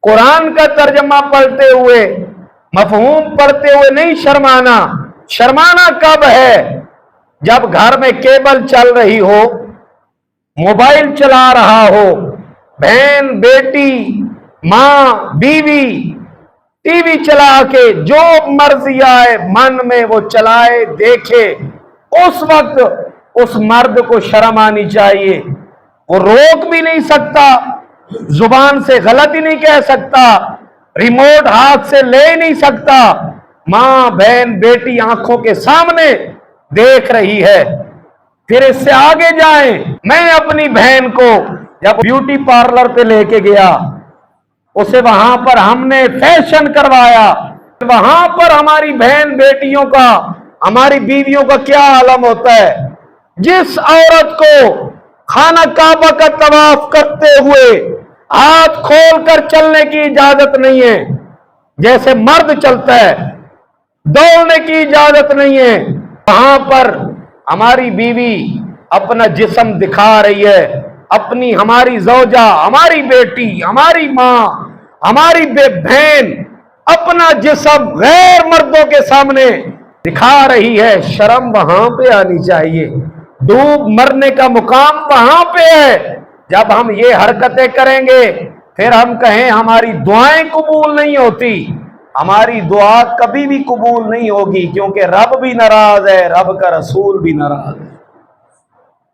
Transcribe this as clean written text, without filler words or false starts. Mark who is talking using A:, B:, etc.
A: قرآن کا ترجمہ پڑھتے ہوئے، مفہوم پڑھتے ہوئے نہیں شرمانا۔ شرمانا کب ہے؟ جب گھر میں کیبل چل رہی ہو، موبائل چلا رہا ہو، بہن، بیٹی، ماں، بیوی ٹی وی چلا کے جو مرضی آئے من میں وہ چلائے دیکھے، اس وقت اس مرد کو شرم آنی چاہیے۔ وہ روک بھی نہیں سکتا، زبان سے غلطی نہیں کہہ سکتا، ریموٹ ہاتھ سے لے نہیں سکتا۔ ماں، بہن، بیٹی آنکھوں کے سامنے دیکھ رہی ہے۔ پھر اس سے آگے جائیں، میں اپنی بہن کو جب بیوٹی پارلر پہ لے کے گیا، اسے وہاں پر ہم نے فیشن کروایا، وہاں پر ہماری بہن بیٹیوں کا، ہماری بیویوں کا کیا عالم ہوتا ہے۔ جس عورت کو خانہ کعبہ کا طواف کرتے ہوئے ہاتھ کھول کر چلنے کی اجازت نہیں ہے، جیسے مرد چلتا ہے، دوڑنے کی اجازت نہیں ہے، وہاں پر ہماری بیوی اپنا جسم دکھا رہی ہے، اپنی ہماری زوجہ، ہماری بیٹی، ہماری ماں، ہماری بہن اپنا جسم غیر مردوں کے سامنے دکھا رہی ہے۔ شرم وہاں پہ آنی چاہیے، ڈوب مرنے کا مقام وہاں پہ ہے۔ جب ہم یہ حرکتیں کریں گے پھر ہم کہیں ہماری دعائیں قبول نہیں ہوتی، ہماری دعا کبھی بھی قبول نہیں ہوگی، کیونکہ رب بھی ناراض ہے، رب کا رسول بھی ناراض ہے۔